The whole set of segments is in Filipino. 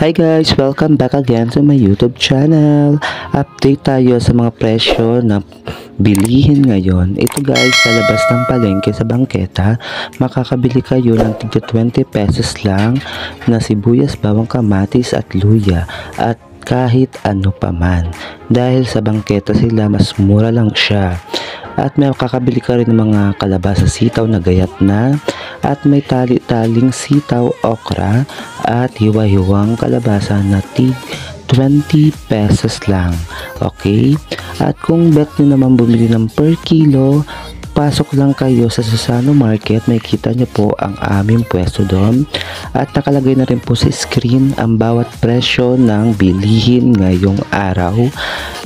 Hi guys! Welcome back again to my YouTube channel. Update tayo sa mga presyo na bilihin ngayon. Ito guys, sa labas ng palengke sa bangketa, makakabili kayo ng tigda 20 pesos lang na sibuyas, bawang, kamatis at luya at kahit ano pa man. Dahil sa bangketa sila, mas mura lang siya. At may makakabili ka rin ng mga kalabasa sitaw na gayat na, at may tali-taling sitaw okra at hiwa-hiwang kalabasa na tig 20 pesos lang. Okay? At kung bet nyo naman bumili ng per kilo, pasok lang kayo sa Susano Market, may kita nyo po ang aming pwesto doon. At nakalagay na rin po sa screen ang bawat presyo ng bilihin ngayong araw.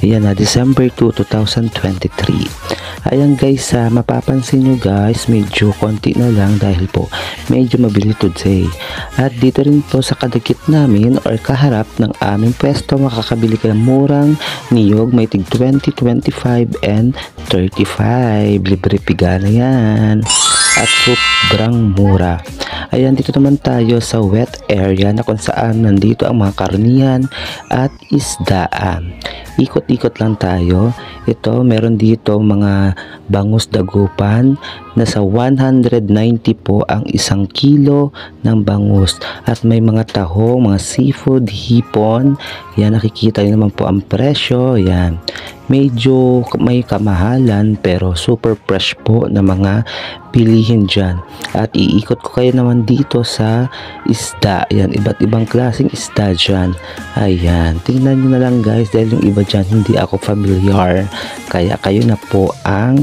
Ayan na, December 2, 2023. Ayan guys, mapapansin nyo guys, medyo konti na lang dahil po medyo mabili today. At dito rin po sa kadikit namin or kaharap ng aming pwesto, makakabili ka ng murang niyog, may tig 20, 25 and 35. Libre pigana yan. At sobrang mura. Ayan, dito naman tayo sa wet area na kung saan nandito ang mga karnihan at isdaan. Ikot-ikot lang tayo. Ito, meron dito mga bangus dagupan na sa 190 po ang isang kilo ng bangus. At may mga tahong, mga seafood, hipon. Yan, nakikita nyo naman po ang presyo. Yan. Medyo may kamahalan pero super fresh po na mga bilihin dyan. At iikot ko kayo naman dito sa isda. Yan, iba't ibang klaseng isda dyan. Ayan, tingnan nyo na lang guys dahil yung iba dyan hindi ako familiar. Kaya kayo na po ang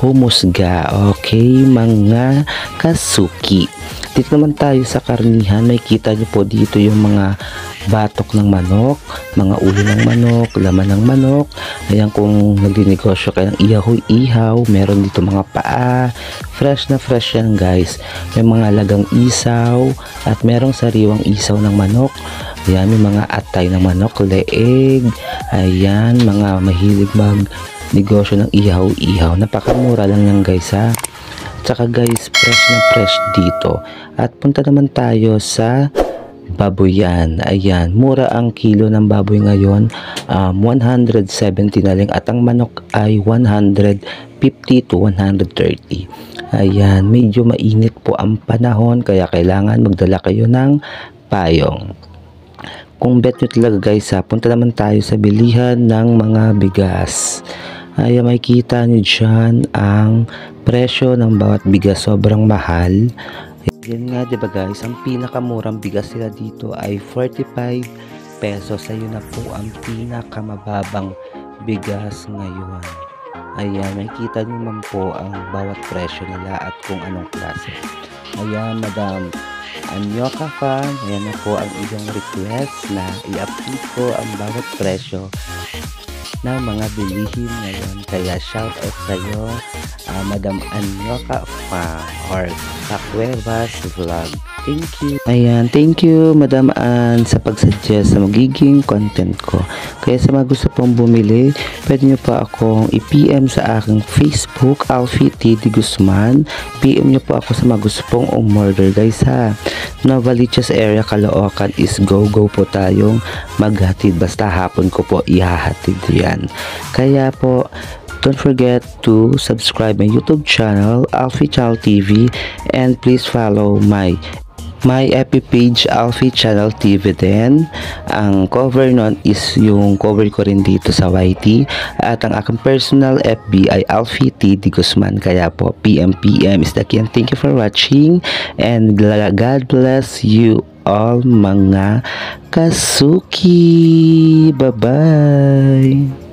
humusga. Okay, mga kasuki. Dito naman tayo sa karnihan. May kita nyo po dito yung mga batok ng manok, mga ulo ng manok, laman ng manok. Ayan, kung nagdinegosyo kayo ng ihaw, meron dito mga paa. Fresh na fresh yan guys. May mga lagang isaw at merong sariwang isaw ng manok. Ayan, may mga atay ng manok, leeg. Ayan, mga mahilig mag negosyo ng ihaw. Napakamura lang yan guys ha. Tsaka guys, fresh na fresh dito. At punta naman tayo sa baboyan. Ayan, mura ang kilo ng baboy ngayon, 170 na lang, at ang manok ay 150 to 130. Ayan, medyo mainit po ang panahon kaya kailangan magdala kayo ng payong. Kung bet nyo talaga guys punta naman tayo sa bilihan ng mga bigas. Ayan, makikita nyo dyan ang presyo ng bawat bigas, sobrang mahal. Yan nga, diba guys, ang pinakamurang bigas nila dito ay 45 pesos. Ayun na po ang pinakamababang bigas ngayon. Ayan, makikita nyo naman po ang bawat presyo nila at kung anong klase. Ayan, Madam Anyoka Fan, ayan na po ang iyong request na i-update ko ang bawat presyo na mga bilihin ngayon. Kaya shout out sa'yo, Madam Anyoka Fan or Kakwevas Vlog. Thank you. Ayan, thank you Madam Ann sa pagsuggest sa magiging content ko. Kaya sa mga gusto pong bumili, pwede nyo pa akong i-PM sa aking Facebook, Alfie T. D. Guzman. PM nyo po ako sa mga gusto pong umorder guys ha. Novaliches area, Caloocan is go po tayong maghatid. Basta hapon ko po ihahatid yan. Kaya po, don't forget to subscribe my YouTube channel, Alfie Channel TV, and please follow my FB page, Alfie Channel TV din. Ang cover nun is yung cover ko rin dito sa YT, at ang aking personal FB ay Alfie T. D. Guzman. Kaya po, PM is the key. And thank you for watching, and God bless you all mga kasuki. Bye bye.